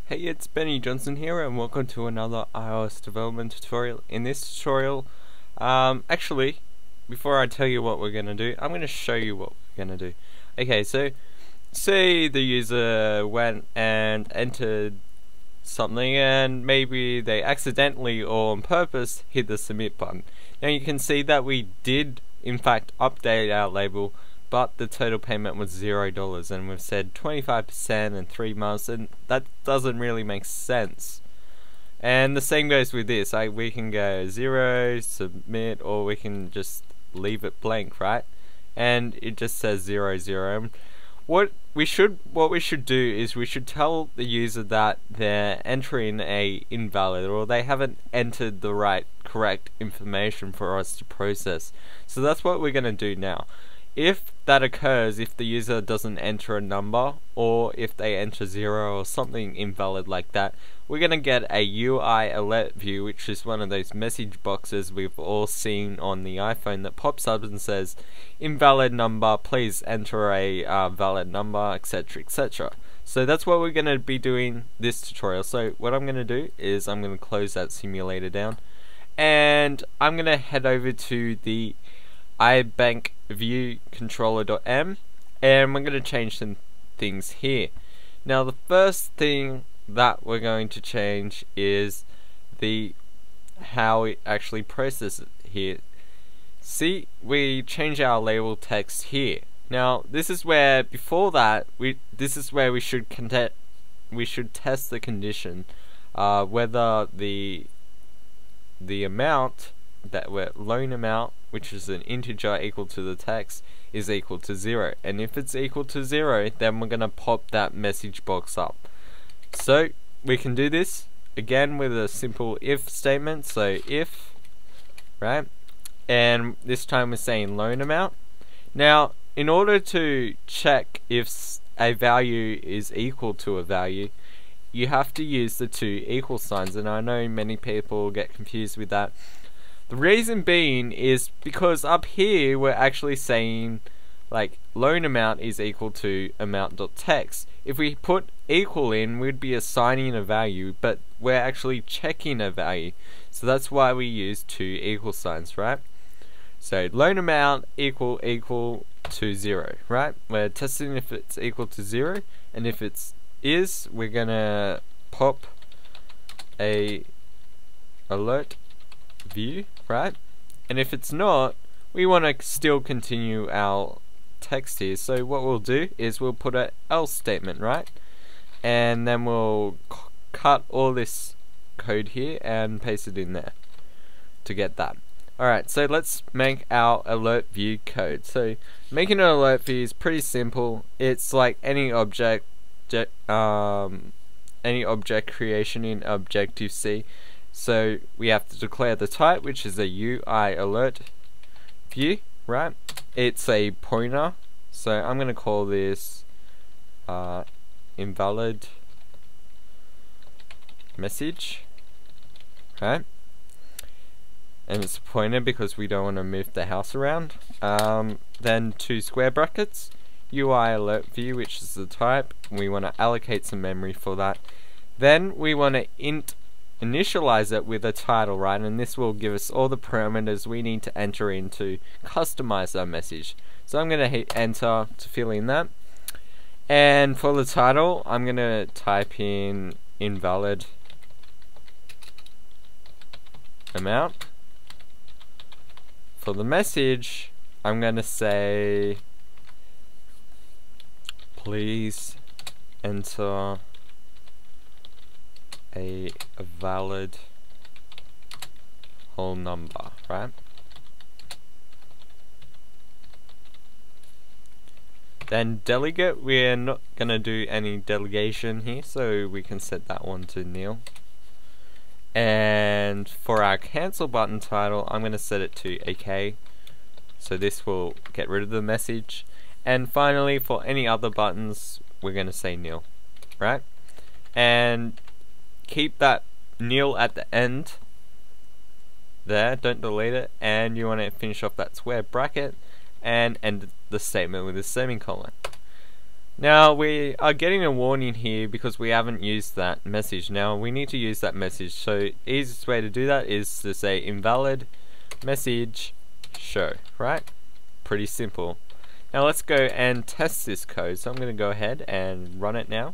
Hey, it's Benny Johnson here, and welcome to another iOS development tutorial. In this tutorial, actually, before I tell you what we're gonna do, I'm gonna show you what we're gonna do. Okay, so say the user went and entered something, and maybe they accidentally or on purpose hit the submit button. Now you can see that we did, in fact, update our label, but the total payment was $0, and we've said 25% in 3 months, and that doesn't really make sense. And the same goes with this. We can go 0, submit, or we can just leave it blank, right? And it just says 0, 0. What we should do is we should tell the user that they're entering a invalid, or they haven't entered the correct information for us to process. So that's what we're going to do now. If that occurs, if the user doesn't enter a number, or if they enter 0 or something invalid like that, we're going to get a UI alert view, which is one of those message boxes we've all seen on the iPhone that pops up and says, invalid number, please enter a valid number, etc, etc. So that's what we're going to be doing this tutorial. So what I'm going to do is I'm going to close that simulator down, and I'm going to head over to the iBank view controller.m, and we're going to change some things here. Now the first thing that we're going to change is how it actually processes it here. See, we change our label text here. Now this is where, before that, this is where we should test the condition, whether the amount that loan amount, which is an integer equal to the text, is equal to 0. And if it's equal to 0, then we're going to pop that message box up. So we can do this again with a simple if statement. So if, right, and this time we're saying loan amount. Now in order to check if a value is equal to a value, you have to use the two equal signs, and I know many people get confused with that. The reason being is because up here we're actually saying like loan amount is equal to amount.text. If we put equal in, we'd be assigning a value, but we're actually checking a value. So that's why we use two equal signs, right? So loan amount equal to 0, right? We're testing if it's equal to 0, and if it is, we're gonna pop a alert view, right? And if it's not, we want to still continue our text here. So what we'll do is we'll put an else statement, right? And then we'll cut all this code here and paste it in there to get that. Alright, so let's make our alert view code. So making an alert view is pretty simple. It's like any object creation in Objective-C. So we have to declare the type, which is a UI alert view, right? It's a pointer, so I'm going to call this invalid message, right? And it's a pointer because we don't want to move the house around. Then two square brackets, UI alert view, which is the type. We want to allocate some memory for that. Then we want to initialize it with a title, right? And this will give us all the parameters we need to enter in to customize our message. So I'm going to hit enter to fill in that. And for the title, I'm going to type in invalid amount. For the message, I'm going to say please enter a valid whole number, right? Then delegate, we're not gonna do any delegation here, so we can set that one to nil. And for our cancel button title, I'm gonna set it to AK, so this will get rid of the message. And finally, for any other buttons, we're gonna say nil, right? And keep that nil at the end there, don't delete it, and you want to finish off that square bracket and end the statement with a semicolon. Now we are getting a warning here because we haven't used that message. Now we need to use that message, so easiest way to do that is to say invalid message show, right? Pretty simple. Now let's go and test this code. So I'm going to go ahead and run it now.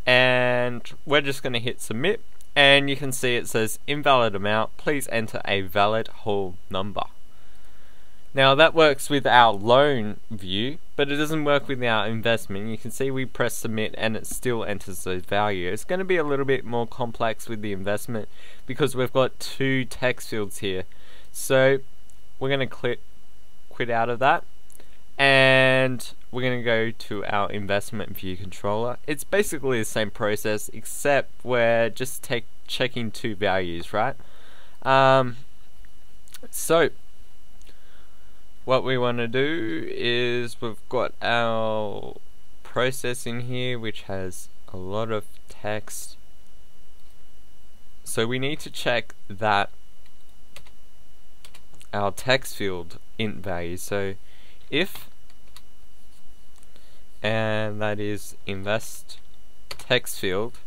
And we're just going to hit submit, and you can see it says invalid amount, please enter a valid whole number. Now that works with our loan view, but it doesn't work with our investment. You can see we press submit and it still enters the value. It's going to be a little bit more complex with the investment because we've got two text fields here. So we're going to quit out of that, and we're going to go to our investment view controller. It's basically the same process, except we're just checking two values, right? So what we want to do is we've got our process in here which has a lot of text, so we need to check that our text field int value. So if, and that is invest text field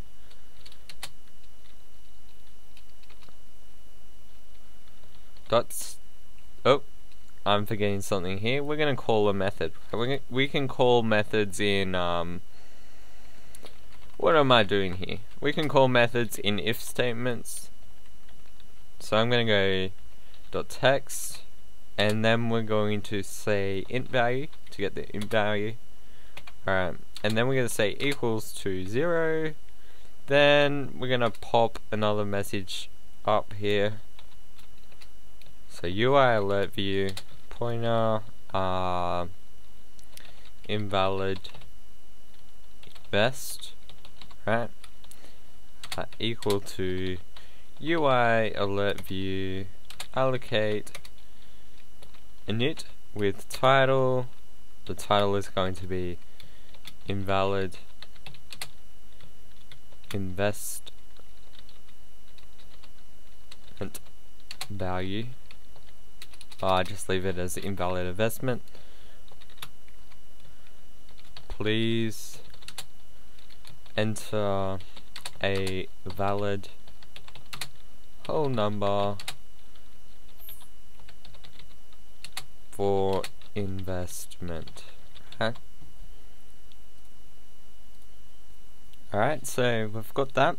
dots, oh, I'm forgetting something here. We're going to call a method. We can call methods in what am I doing here? We can call methods in if statements. So I'm going to go .text, and then we're going to say int value to get the int value. Alright, and then we're going to say equals to 0. Then we're going to pop another message up here. So UI alert view pointer invalid invest, right? Equal to UI alert view allocate init with title. The title is going to be invalid investment value. Just leave it as invalid investment. Please enter a valid whole number for investment. Okay. Alright, so we've got that.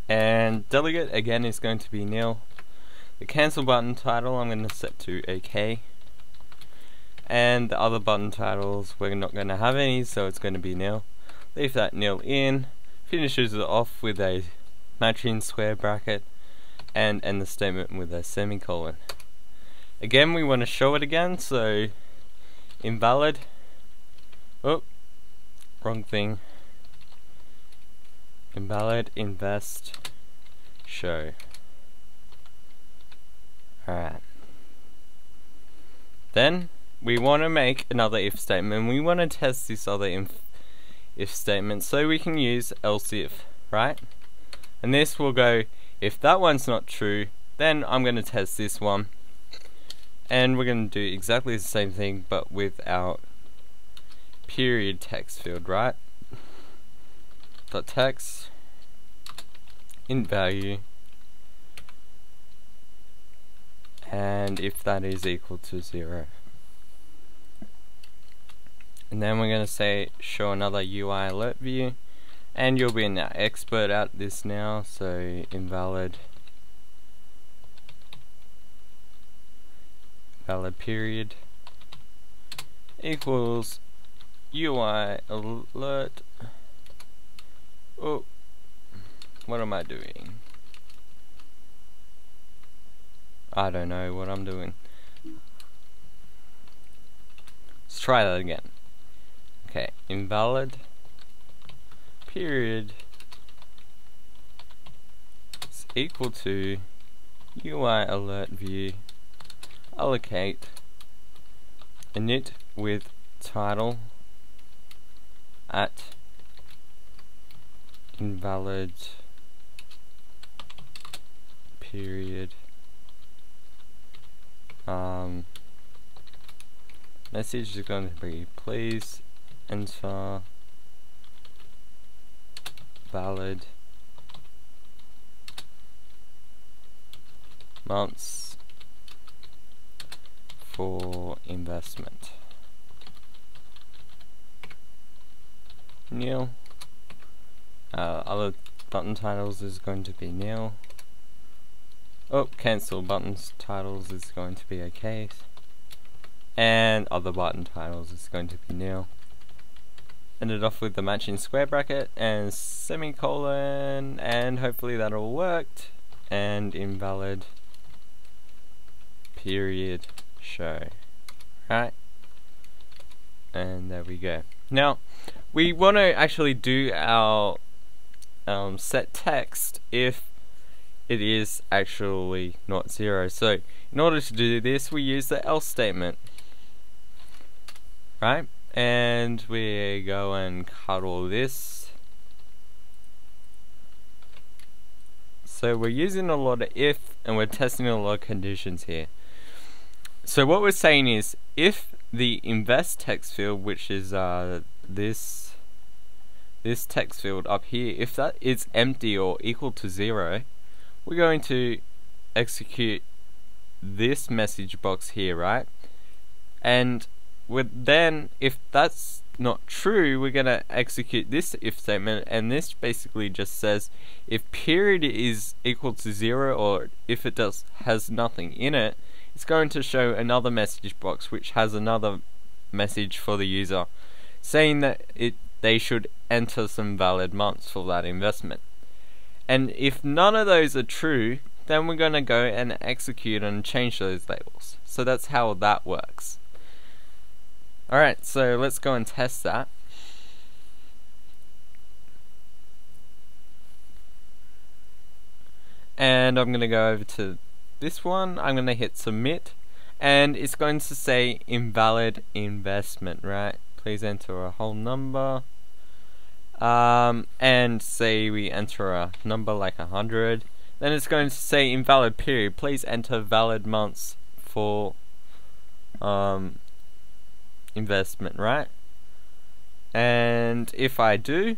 And delegate again is going to be nil. The cancel button title I'm going to set to OK. And the other button titles we're not going to have any, so it's going to be nil. Leave that nil in. Finishes it off with a matching square bracket, and end the statement with a semicolon. Again, we want to show it again, so invalid. Oh, wrong thing. Invalid invest show. Alright. Then we want to make another if statement. We want to test this other if statement, so we can use else if, right? And this will go, if that one's not true, then I'm going to test this one. And we're going to do exactly the same thing, but with our period text field, right? Dot text int value, and if that is equal to 0. And then we're going to say show another UI alert view, and you'll be an expert at this now, so invalid valid period equals UI alert. Oh, what am I doing? I don't know what I'm doing. Let's try that again. Okay, invalid period is equal to UI alert view allocate init with title at invalid period message is going to be please enter valid months for investment. Nil. Other button titles is going to be nil. Oh, cancel buttons titles is going to be okay. And other button titles is going to be nil. Ended off with the matching square bracket and semicolon, and hopefully that all worked. And invalid period show. Right? And there we go. Now, we want to actually do our set text if it is actually not 0. So, in order to do this, we use the else statement. Right? And we go and cut all this. So we're using a lot of if, and we're testing a lot of conditions here. So what we're saying is, if the invest text field, which is this text field up here, if that is empty or equal to 0, we're going to execute this message box here, right? And then, if that's not true, we're going to execute this if statement, and this basically just says if period is equal to 0, or if it has nothing in it, it's going to show another message box which has another message for the user saying that they should enter some valid months for that investment. And if none of those are true, then we're going to go and execute and change those labels. So that's how that works. Alright, so let's go and test that. And I'm going to go over to this one. I'm going to hit submit, and it's going to say invalid investment, right? Please enter a whole number. And say we enter a number like 100. Then it's going to say invalid period. Please enter valid months for investment, right? And if I do,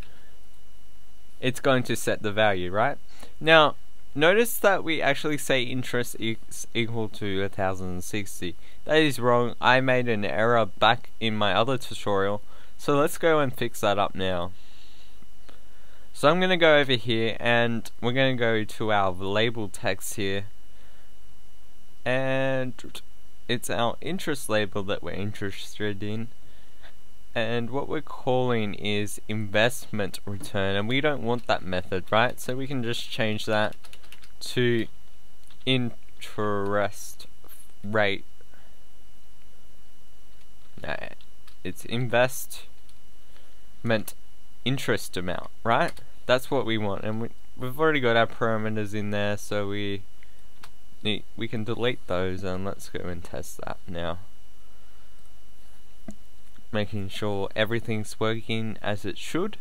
it's going to set the value, right? Now, notice that we actually say interest is equal to 1060. That is wrong. I made an error back in my other tutorial, so let's go and fix that up now. So I'm going to go over here, and we're going to go to our label text here, and it's our interest label that we're interested in, and what we're calling is investment return, and we don't want that method, right? So we can just change that to interest rate. Nah, it's investment interest amount, right? That's what we want, and we've already got our parameters in there, so we can delete those, and let's go and test that now, making sure everything's working as it should.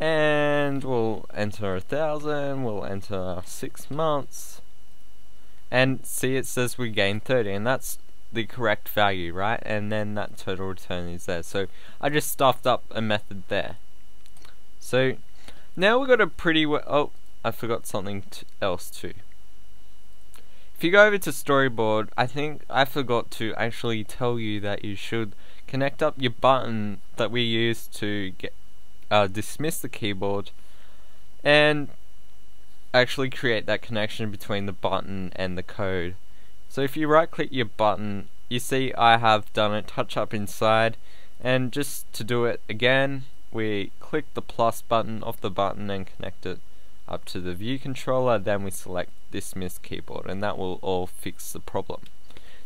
And we'll enter 1000, we'll enter 6 months, and see, it says we gain 30, and that's the correct value, right? And then that total return is there. So I just stuffed up a method there. So now we've got a pretty oh, I forgot something else too. If you go over to storyboard, I think I forgot to actually tell you that you should connect up your button that we use to get dismiss the keyboard, and actually create that connection between the button and the code. So if you right click your button, you see I have done a touch up inside, and just to do it again, we click the plus button of the button and connect it up to the view controller, then we select dismiss keyboard, and that will all fix the problem.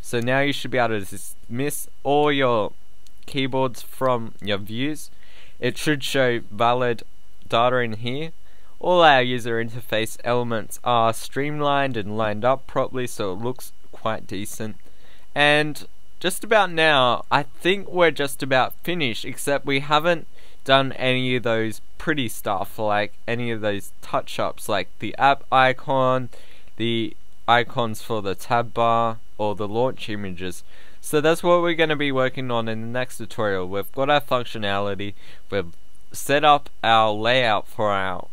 So now you should be able to dismiss all your keyboards from your views. It should show valid data in here. All our user interface elements are streamlined and lined up properly, so it looks quite decent. And just about now, I think we're just about finished, except we haven't done any of those pretty stuff, like any of those touch-ups, like the app icon, the icons for the tab bar, or the launch images. So that's what we're going to be working on in the next tutorial. We've got our functionality, we've set up our layout for our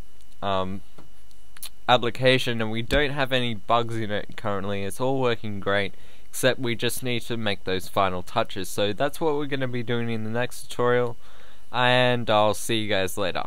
application, and we don't have any bugs in it currently. It's all working great, except we just need to make those final touches. So that's what we're going to be doing in the next tutorial, and I'll see you guys later.